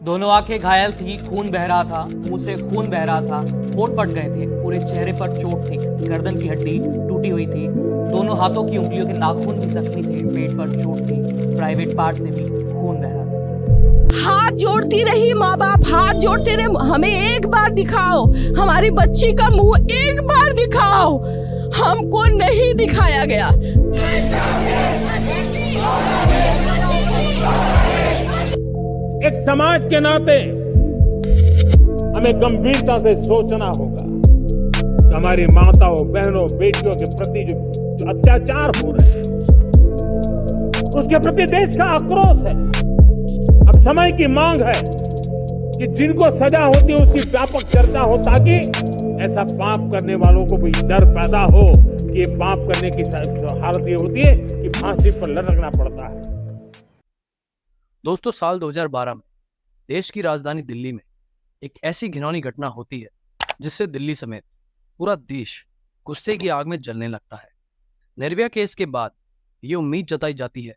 दोनों आंखें घायल थी, खून बह रहा था, मुंह से खून बह रहा था, होंठ फट गए थे, पूरे चेहरे पर चोट थी, गर्दन की हड्डी टूटी हुई थी, दोनों हाथों की उंगलियों के नाखून भी जख्मी थे, पेट पर चोट थी, प्राइवेट पार्ट से भी खून बह रहा था। हाथ जोड़ती रही माँ बाप, हाथ जोड़ते रहे, हमें एक बार दिखाओ, हमारी बच्ची का मुंह एक बार दिखाओ। हमको नहीं दिखाया गया। एक समाज के नाते हमें गंभीरता से सोचना होगा कि हमारी माताओं, बहनों, बेटियों के प्रति जो अत्याचार हो रहे हैं, उसके प्रति देश का आक्रोश है। अब समय की मांग है कि जिनको सजा होती है उसकी व्यापक चर्चा हो, ताकि ऐसा पाप करने वालों को भी डर पैदा हो कि ये पाप करने की हालत ये होती है कि फांसी पर लटकना पड़ता है। दोस्तों, साल 2012 में देश की राजधानी दिल्ली में एक ऐसी घिनौनी घटना होती है जिससे दिल्ली समेत पूरा देश गुस्से की आग में जलने लगता है। निर्भया केस के बाद ये उम्मीद जताई जाती है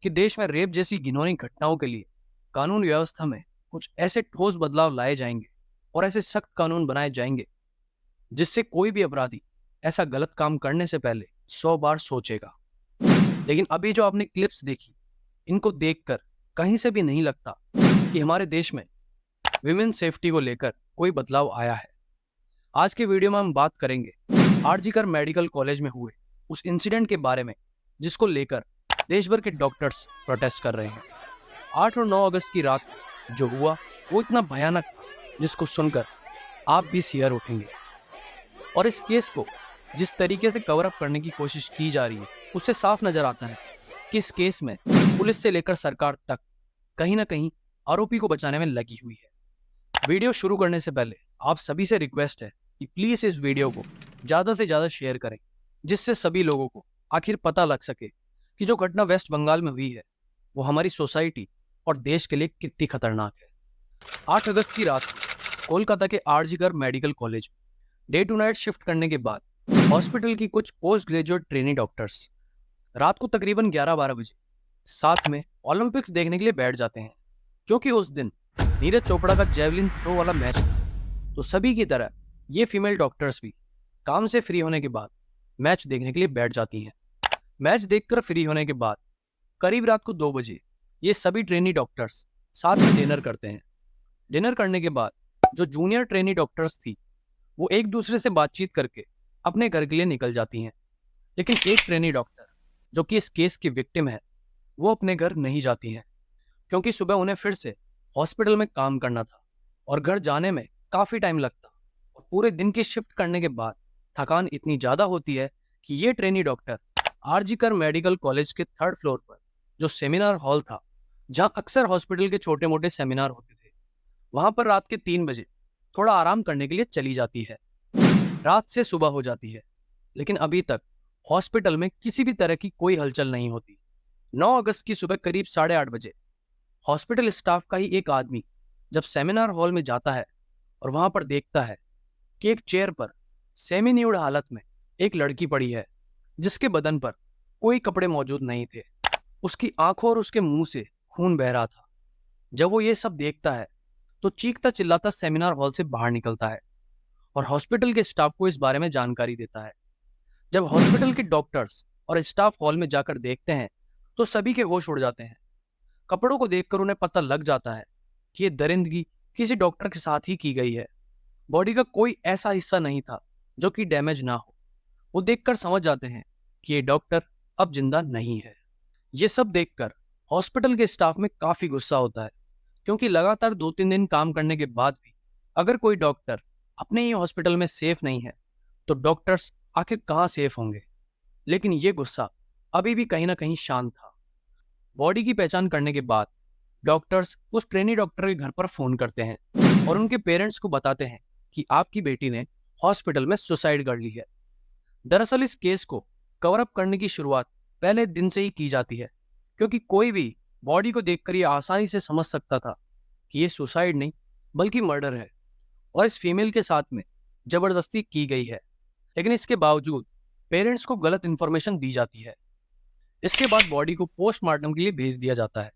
कि देश में रेप जैसी घिनौनी घटनाओं के लिए कानून व्यवस्था में कुछ ऐसे ठोस बदलाव लाए जाएंगे और ऐसे सख्त कानून बनाए जाएंगे जिससे कोई भी अपराधी ऐसा गलत काम करने से पहले 100 बार सोचेगा। लेकिन अभी जो आपने क्लिप्स देखी, इनको देखकर कहीं से भी नहीं लगता कि हमारे देश में विमेन सेफ्टी को लेकर कोई बदलाव आया है। आज के वीडियो में हम बात करेंगे आरजीकर मेडिकल कॉलेज में हुए उस इंसिडेंट के बारे में जिसको लेकर देश भर के डॉक्टर्स प्रोटेस्ट कर रहे हैं। 8 और 9 अगस्त की रात जो हुआ वो इतना भयानक था जिसको सुनकर आप भी सिहर उठेंगे। और इस केस को जिस तरीके से कवर अप करने की कोशिश की जा रही है उससे साफ नजर आता है कि इस केस में पुलिस से लेकर सरकार तक कहीं ना कहीं आरोपी को बचाने में लगी हुई है। वीडियो शुरू करने से पहले आप सभी से रिक्वेस्ट है कि प्लीज इस वीडियो को ज्यादा से ज्यादा शेयर करें, जिससे सभी लोगों को आखिर पता लग सके कि जो घटना वेस्ट बंगाल में हुई है वो हमारी सोसाइटी और देश के लिए कितनी खतरनाक है। 8 अगस्त की रात कोलकाता के RG Kar medical college day to night shift करने के बाद हॉस्पिटल की कुछ पोस्ट ग्रेजुएट ट्रेनी डॉक्टर्स रात को तकरीबन 11-12 बजे साथ में ओलंपिक्स देखने के लिए बैठ जाते हैं, क्योंकि उस दिन नीरज चोपड़ा का जेवलिन थ्रो वाला मैच था। तो सभी की तरह ये फीमेल डॉक्टर्स भी काम से फ्री होने के बाद मैच देखने के लिए बैठ जाती हैं। मैच देखकर फ्री होने के बाद करीब रात को 2 बजे ये सभी ट्रेनी डॉक्टर्स साथ में डिनर करते हैं। डिनर करने के बाद जो जूनियर ट्रेनी डॉक्टर्स थी वो एक दूसरे से बातचीत करके अपने घर के लिए निकल जाती हैं। लेकिन एक ट्रेनी डॉक्टर जो कि इस केस की विक्टिम है वो अपने घर नहीं जाती हैं, क्योंकि सुबह उन्हें फिर से हॉस्पिटल में काम करना था और घर जाने में काफ़ी टाइम लगता। और पूरे दिन की शिफ्ट करने के बाद थकान इतनी ज़्यादा होती है कि ये trainee doctor RG Kar medical college के 3rd फ्लोर पर जो सेमिनार हॉल था, जहाँ अक्सर हॉस्पिटल के छोटे मोटे सेमिनार होते थे, वहाँ पर रात के 3 बजे थोड़ा आराम करने के लिए चली जाती है। रात से सुबह हो जाती है, लेकिन अभी तक हॉस्पिटल में किसी भी तरह की कोई हलचल नहीं होती। 9 अगस्त की सुबह करीब 8:30 बजे हॉस्पिटल स्टाफ का ही एक आदमी जब सेमिनार हॉल में जाता है और वहां पर देखता है कि एक चेयर पर सेमी न्यूड हालत में एक लड़की पड़ी है, जिसके बदन पर कोई कपड़े मौजूद नहीं थे। उसकी आंखों और उसके मुंह से खून बह रहा था। जब वो ये सब देखता है तो चीखता चिल्लाता सेमिनार हॉल से बाहर निकलता है और हॉस्पिटल के स्टाफ को इस बारे में जानकारी देता है। जब हॉस्पिटल के डॉक्टर्स और स्टाफ हॉल में जाकर देखते हैं तो सभी के होश उड़ जाते हैं। कपड़ों को देखकर उन्हें पता लग जाता है कि ये दरिंदगी किसी डॉक्टर के साथ ही की गई है। बॉडी का कोई ऐसा हिस्सा नहीं था जो कि डैमेज ना हो। वो देखकर समझ जाते हैं कि ये डॉक्टर अब जिंदा नहीं है। ये सब देखकर हॉस्पिटल के स्टाफ में काफी गुस्सा होता है, क्योंकि लगातार 2-3 दिन काम करने के बाद भी अगर कोई डॉक्टर अपने ही हॉस्पिटल में सेफ नहीं है तो डॉक्टर्स आखिर कहाँ सेफ होंगे। लेकिन ये गुस्सा अभी भी कहीं ना कहीं शांत था। बॉडी की पहचान करने के बाद डॉक्टर्स उस ट्रेनी डॉक्टर के घर पर फोन करते हैं और उनके पेरेंट्स को बताते हैं कि आपकी बेटी ने हॉस्पिटल में सुसाइड कर ली है। दरअसल इस केस को कवर अप करने की शुरुआत पहले दिन से ही की जाती है, क्योंकि कोई भी बॉडी को देखकर ये आसानी से समझ सकता था कि ये सुसाइड नहीं बल्कि मर्डर है और इस फीमेल के साथ में जबरदस्ती की गई है। लेकिन इसके बावजूद पेरेंट्स को गलत इंफॉर्मेशन दी जाती है। इसके बाद बॉडी को पोस्टमार्टम के लिए भेज दिया जाता है।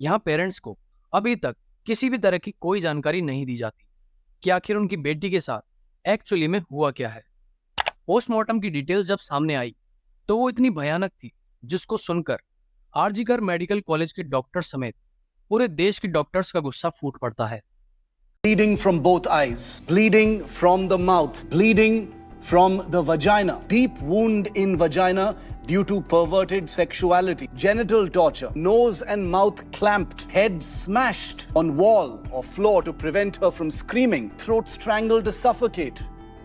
यहाँ पेरेंट्स को अभी तक किसी भी तरह की कोई जानकारी नहीं दी जाती कि आखिर उनकी बेटी के साथ एक्चुअली में हुआ क्या है। पोस्टमार्टम की डिटेल्स जब सामने आई तो वो इतनी भयानक थी जिसको सुनकर आरजीकर मेडिकल कॉलेज के डॉक्टर समेत पूरे देश के डॉक्टर्स का गुस्सा फूट पड़ता है। Bleeding from both eyes, bleeding from the mouth, bleeding from the vagina, deep wound in vagina due to perverted sexuality, genital torture, nose and mouth clamped, head smashed on wall or floor to prevent her from screaming, throat strangled to suffocate,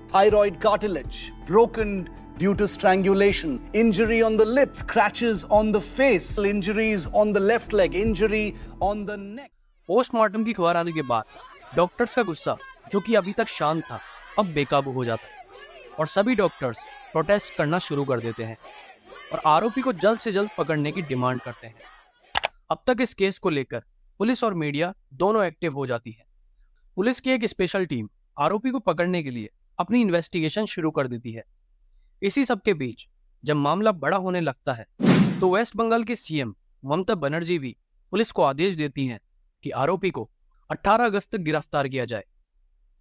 thyroid cartilage broken due to strangulation, injury on the lips, scratches on the face, injuries on the left leg, injury on the neck. Postmortem की खबर आने के बाद doctors का गुस्सा, जो कि अभी तक शांत था, अब बेकाबू हो जाता है और सभी डॉक्टर्स प्रोटेस्ट करना शुरू कर देते हैं और आरोपी को जल्द से जल्द पकड़ने की डिमांड करते हैं। अब तक इस केस को लेकर पुलिस और मीडिया दोनों एक्टिव हो जाती है। पुलिस की एक स्पेशल टीम आरोपी को पकड़ने के लिए अपनी इन्वेस्टिगेशन शुरू कर देती है। इसी सब के बीच जब मामला बड़ा होने लगता है तो वेस्ट बंगाल के सीएम ममता बनर्जी भी पुलिस को आदेश देती हैं कि आरोपी को 18 अगस्त तक गिरफ्तार किया जाए,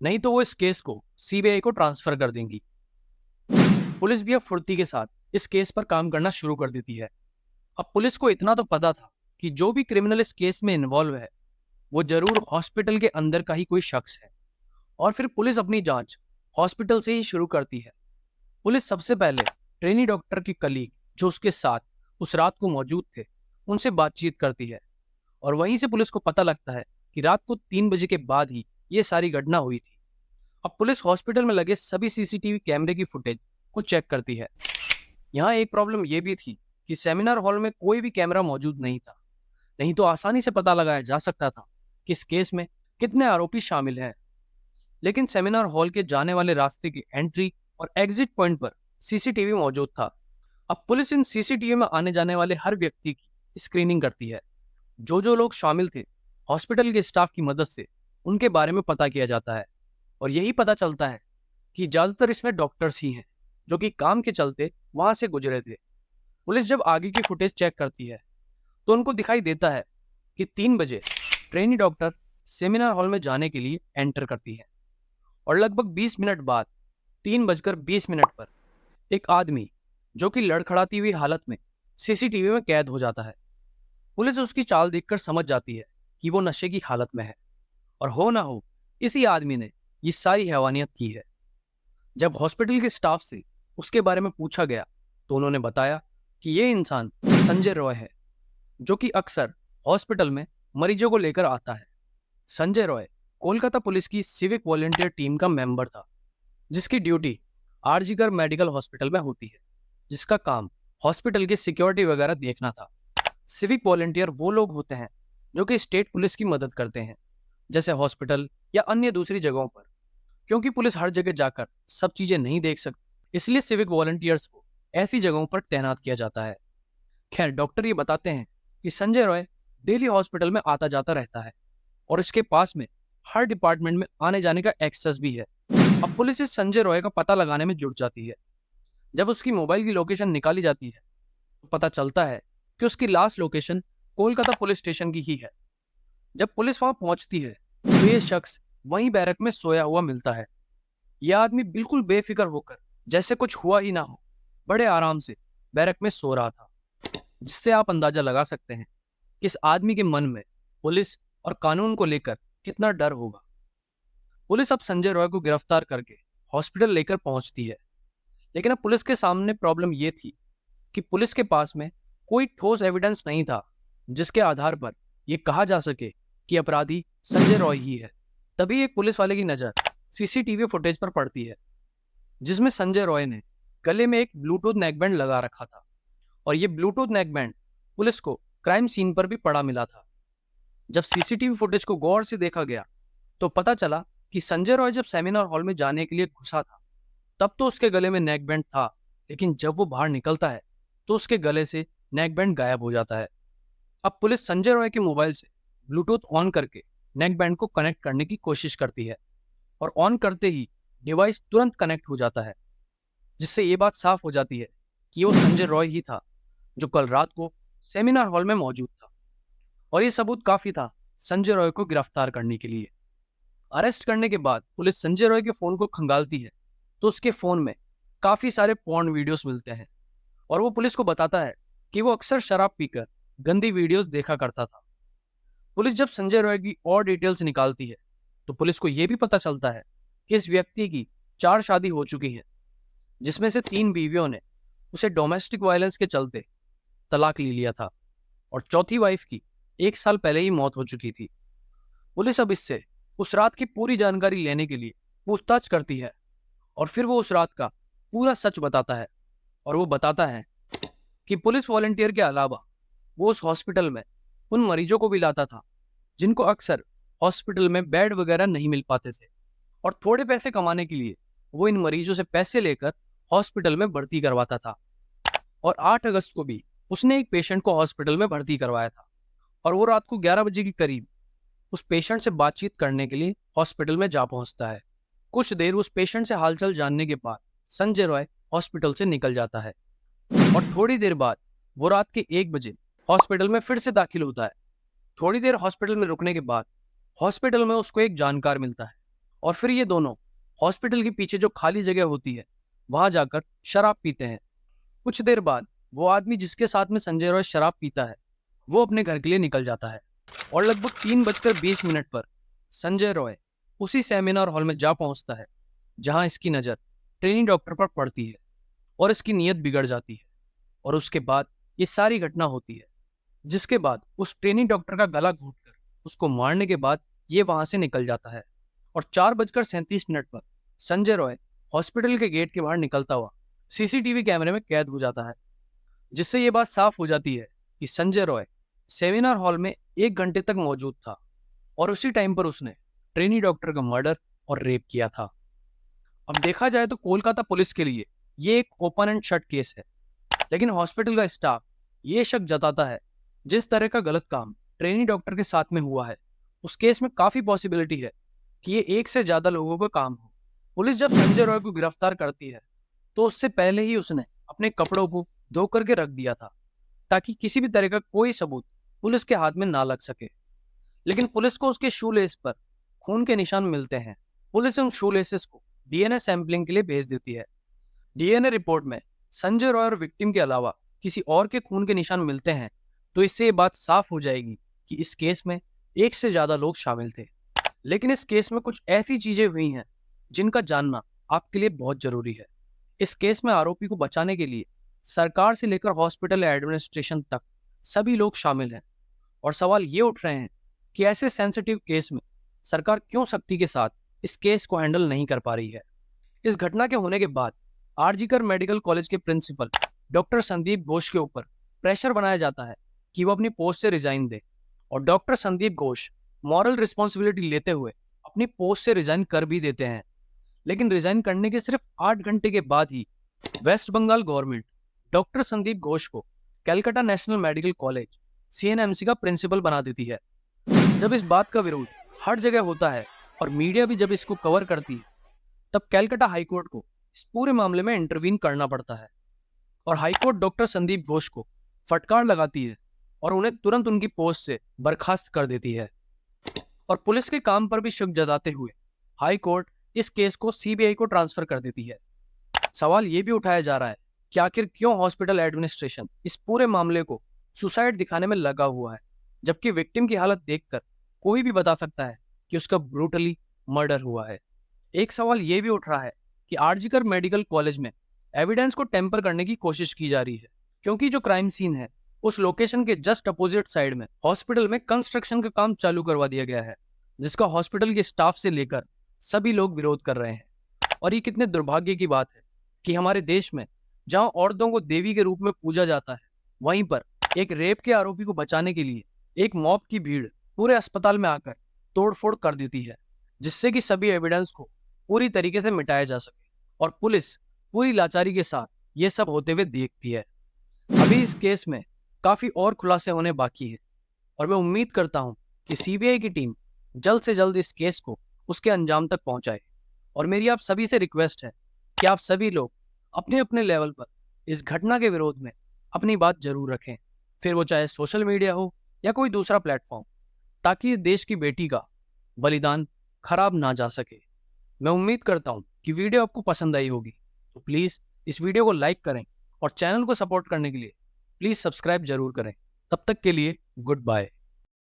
नहीं तो वो इस केस को सीबीआई को ट्रांसफर कर देंगी। पुलिस भी अब फुर्ती के साथ इस केस पर काम करना शुरू कर देती है। अब पुलिस को इतना तो पता था कि जो भी क्रिमिनल इस केस में इन्वॉल्व है वो जरूर हॉस्पिटल के अंदर का ही कोई शख्स है और फिर पुलिस अपनी जांच हॉस्पिटल से ही शुरू करती है। पुलिस सबसे पहले ट्रेनी डॉक्टर की कलीग जो उसके साथ उस रात को मौजूद थे उनसे बातचीत करती है और वहीं से पुलिस को पता लगता है कि रात को 3 बजे के बाद ही ये सारी घटना हुई थी। अब पुलिस हॉस्पिटल में लगे सभी सीसीटीवी कैमरे की फुटेज को चेक करती है। यहाँ एक प्रॉब्लम ये भी थी कि सेमिनार हॉल में कोई भी कैमरा मौजूद नहीं था, नहीं तो आसानी से पता लगाया जा सकता था कि इस केस में कितने आरोपी शामिल हैं। लेकिन सेमिनार हॉल के जाने वाले रास्ते की एंट्री और एग्जिट पॉइंट पर सीसीटीवी मौजूद था। अब पुलिस इन सीसीटीवी में आने जाने वाले हर व्यक्ति की स्क्रीनिंग करती है। जो लोग शामिल थे हॉस्पिटल के स्टाफ की मदद से उनके बारे में पता किया जाता है और यही पता चलता है कि ज्यादातर इसमें डॉक्टर्स ही हैं जो कि काम के चलते वहां से गुजरे थे। पुलिस जब आगे की फुटेज चेक करती है तो उनको दिखाई देता है कि 3 बजे ट्रेनी डॉक्टर सेमिनार हॉल में जाने के लिए एंटर करती है और लगभग 20 मिनट बाद 3:20 पर एक आदमी जो कि लड़खड़ाती हुई हालत में सीसीटीवी में कैद हो जाता है। पुलिस उसकी चाल देखकर समझ जाती है कि वो नशे की हालत में है और हो ना हो इसी आदमी ने ये सारी हैवानियत की है। जब हॉस्पिटल के स्टाफ से उसके बारे में पूछा गया तो उन्होंने बताया कि ये इंसान संजय रॉय है जो कि अक्सर हॉस्पिटल में मरीजों को लेकर आता है। संजय रॉय कोलकाता पुलिस की सिविक वॉलंटियर टीम का मेंबर था जिसकी ड्यूटी आरजीकर मेडिकल हॉस्पिटल में होती है, जिसका काम हॉस्पिटल की सिक्योरिटी वगैरह देखना था। सिविक वॉलंटियर वो लोग होते हैं जो कि स्टेट पुलिस की मदद करते हैं, जैसे हॉस्पिटल या अन्य दूसरी जगहों पर। क्योंकि पुलिस हर जगह जाकर सब चीजें नहीं देख सकती, इसलिए सिविक वॉलंटियर्स को ऐसी जगहों पर तैनात किया जाता है। खैर, डॉक्टर ये बताते हैं कि संजय रॉय डेली हॉस्पिटल में आता जाता रहता है और इसके पास में हर डिपार्टमेंट में आने जाने का एक्सेस भी है। अब पुलिस इस संजय रॉय का पता लगाने में जुट जाती है। जब उसकी मोबाइल की लोकेशन निकाली जाती है तो पता चलता है कि उसकी last location Kolkata police station की ही है। जब पुलिस वहां पहुंचती है तो ये शख्स वहीं बैरक में सोया हुआ मिलता है। यह आदमी बिल्कुल बेफिक्र होकर जैसे कुछ हुआ ही ना हो बड़े आराम से बैरक में सो रहा था, जिससे आप अंदाजा लगा सकते हैं कि इस आदमी के मन में पुलिस और कानून को लेकर कितना डर होगा। पुलिस अब संजय रॉय को गिरफ्तार करके हॉस्पिटल लेकर पहुंचती है, लेकिन अब पुलिस के सामने प्रॉब्लम यह थी कि पुलिस के पास में कोई ठोस एविडेंस नहीं था जिसके आधार पर यह कहा जा सके कि अपराधी संजय रॉय ही है। तभी एक पुलिस वाले की नजर सीसीटीवी फुटेज पर पड़ती है जिसमें संजय रॉय ने गले में एक ब्लूटूथ नेकबैंड लगा रखा था और यह ब्लूटूथ नेकबैंड पुलिस को क्राइम सीन पर भी पड़ा मिला था। जब सीसीटीवी फुटेज को गौर से देखा गया तो पता चला कि संजय रॉय जब सेमिनार हॉल में जाने के लिए घुसा था तब तो उसके गले में नेकबैंड था, लेकिन जब वो बाहर निकलता है तो उसके गले से नेकबैंड गायब हो जाता है। अब पुलिस संजय रॉय के मोबाइल से ब्लूटूथ ऑन करके नेकबैंड को कनेक्ट करने की कोशिश करती है और ऑन करते ही डिवाइस तुरंत कनेक्ट हो जाता है, जिससे ये बात साफ हो जाती है कि वो संजय रॉय ही था जो कल रात को सेमिनार हॉल में मौजूद था। और ये सबूत काफी था संजय रॉय को गिरफ्तार करने के लिए। अरेस्ट करने के बाद पुलिस संजय रॉय के फोन को खंगालती है तो उसके फोन में काफी सारे पॉर्न वीडियोस मिलते हैं और वो पुलिस को बताता है कि वो अक्सर शराब पीकर गंदी वीडियोस देखा करता था। पुलिस जब संजय रॉय की और डिटेल्स निकालती है तो पुलिस को यह भी पता चलता है कि इस व्यक्ति की 4 शादी हो चुकी है, जिसमें से 3 बीवियों ने उसे डोमेस्टिक वायलेंस के चलते तलाक ले लिया था और चौथी वाइफ की 1 साल पहले ही मौत हो चुकी थी। पुलिस अब इससे उस रात की पूरी जानकारी लेने के लिए पूछताछ करती है और फिर वो उस रात का पूरा सच बताता है और वो बताता है कि पुलिस वॉलंटियर के अलावा वो उस हॉस्पिटल में उन मरीजों को भी लाता था जिनको अक्सर हॉस्पिटल में बेड वगैरह नहीं मिल पाते थे और थोड़े पैसे कमाने के लिए वो इन मरीजों से पैसे लेकर हॉस्पिटल में भर्ती करवाता था। और 8 अगस्त को भी उसने एक पेशेंट को हॉस्पिटल में भर्ती करवाया था और वो रात को 11 बजे के करीब उस पेशेंट से बातचीत करने के लिए हॉस्पिटल में जा पहुंचता है। कुछ देर उस पेशेंट से हालचाल जानने के बाद संजय रॉय हॉस्पिटल से निकल जाता है और थोड़ी देर बाद वो रात के 1 बजे हॉस्पिटल में फिर से दाखिल होता है। थोड़ी देर हॉस्पिटल में रुकने के बाद हॉस्पिटल में उसको एक जानकार मिलता है और फिर ये दोनों हॉस्पिटल के पीछे जो खाली जगह होती है वहां जाकर शराब पीते हैं। कुछ देर बाद वो आदमी जिसके साथ में संजय रॉय शराब पीता है वो अपने घर के लिए निकल जाता है और लगभग 3:20 पर संजय रॉय उसी सेमिनार हॉल में जा पहुंचता है जहां इसकी नज़र ट्रेनी डॉक्टर पर पड़ती है और इसकी नीयत बिगड़ जाती है और उसके बाद ये सारी घटना होती है, जिसके बाद उस ट्रेनी डॉक्टर का गला घोंटकर उसको मारने के बाद ये वहां से निकल जाता है और 4:37 पर संजय रॉय हॉस्पिटल के गेट के बाहर निकलता हुआ सीसीटीवी कैमरे में कैद हो जाता है, जिससे ये बात साफ हो जाती है कि संजय रॉय सेमिनार हॉल में 1 घंटे तक मौजूद था और उसी टाइम पर उसने ट्रेनी डॉक्टर का मर्डर और रेप किया था। अब देखा जाए तो कोलकाता पुलिस के लिए ये एक ओपन एंड शट केस है, लेकिन हॉस्पिटल का स्टाफ ये शक जताता है जिस तरह का गलत काम ट्रेनी डॉक्टर के साथ में हुआ है उस केस में काफी पॉसिबिलिटी है कि ये 1 से ज्यादा लोगों का काम हो। पुलिस जब संजय रॉय को गिरफ्तार करती है तो उससे पहले ही उसने अपने कपड़ों को धो करके रख दिया था ताकि किसी भी तरह का कोई सबूत पुलिस के हाथ में ना लग सके। लेकिन पुलिस को उसके शू लेस पर खून के निशान मिलते हैं। पुलिस उन शू लेसेस को डीएनए सैंपलिंग के लिए भेज देती है। डीएनए रिपोर्ट में संजय रॉय और विक्टिम के अलावा किसी और के खून के निशान मिलते हैं तो इससे ये बात साफ हो जाएगी कि इस केस में 1 से ज्यादा लोग शामिल थे। लेकिन इस केस में कुछ ऐसी चीजें हुई हैं जिनका जानना आपके लिए बहुत जरूरी है। इस केस में आरोपी को बचाने के लिए सरकार से लेकर हॉस्पिटल एडमिनिस्ट्रेशन तक सभी लोग शामिल हैं और सवाल ये उठ रहे हैं कि ऐसे सेंसिटिव केस में सरकार क्यों सख्ती के साथ इस केस को हैंडल नहीं कर पा रही है। इस घटना के होने के बाद आरजीकर मेडिकल कॉलेज के प्रिंसिपल डॉक्टर संदीप घोष के ऊपर प्रेशर बनाया जाता है कि वो अपनी पोस्ट से रिजाइन दे और doctor Sandeep Ghosh moral responsibility लेते हुए अपनी पोस्ट से रिजाइन कर भी देते हैं। लेकिन रिजाइन करने के सिर्फ 8 घंटे के बाद ही west Bengal government doctor Sandeep Ghosh को Calcutta national medical college CNMC का प्रिंसिपल बना देती है। जब इस बात का विरोध हर जगह होता है और मीडिया भी जब इसको कवर करती है तब कैलकाटा हाईकोर्ट को इस पूरे मामले में इंटरवीन करना पड़ता है और हाईकोर्ट डॉक्टर संदीप घोष को फटकार लगाती है और उन्हें तुरंत उनकी पोस्ट से बर्खास्त कर देती है। और पुलिस के काम पर भी शक जताते हुए हाईकोर्ट इस केस को सीबीआई को ट्रांसफर कर देती है। सवाल ये भी उठाया जा रहा है कि आखिर क्यों हॉस्पिटल एडमिनिस्ट्रेशन इस पूरे मामले को सुसाइड दिखाने में लगा हुआ है, जबकि विक्टिम की हालत देखकर कोई भी बता सकता है कि उसका ब्रूटली मर्डर हुआ है। एक सवाल ये भी उठ रहा है कि आरजीकर मेडिकल कॉलेज में एविडेंस को टेम्पर करने की कोशिश की जा रही है, क्योंकि जो क्राइम सीन है उस लोकेशन के जस्ट अपोजिट साइड में हॉस्पिटल में कंस्ट्रक्शन का काम चालू करवा दिया गया है, जिसका हॉस्पिटल के स्टाफ से लेकर सभी लोग विरोध कर रहे हैं। और ये कितने दुर्भाग्य की बात है कि हमारे देश में जहां औरतों को देवी के रूप में पूजा जाता है, वहीं पर एक रेप के आरोपी को बचाने के लिए एक मॉब की भीड़ पूरे अस्पताल में आकर तोड़फोड़ कर देती है, जिससे कि सभी एविडेंस को पूरी तरीके से मिटाया जा सके और पुलिस पूरी लाचारी के साथ ये सब होते हुए देखती है। अभी इस केस में काफी और खुलासे होने बाकी है और मैं उम्मीद करता हूं कि सीबीआई की टीम जल्द से जल्द इस केस को उसके अंजाम तक पहुंचाए। और मेरी आप सभी से रिक्वेस्ट है कि आप सभी लोग अपने अपने लेवल पर इस घटना के विरोध में अपनी बात जरूर रखें, फिर वो चाहे सोशल मीडिया हो या कोई दूसरा प्लेटफॉर्म, ताकि इस देश की बेटी का बलिदान खराब ना जा सके। मैं उम्मीद करता हूँ कि वीडियो आपको पसंद आई होगी, तो प्लीज़ इस वीडियो को लाइक करें और चैनल को सपोर्ट करने के लिए प्लीज़ सब्सक्राइब जरूर करें। तब तक के लिए गुड बाय।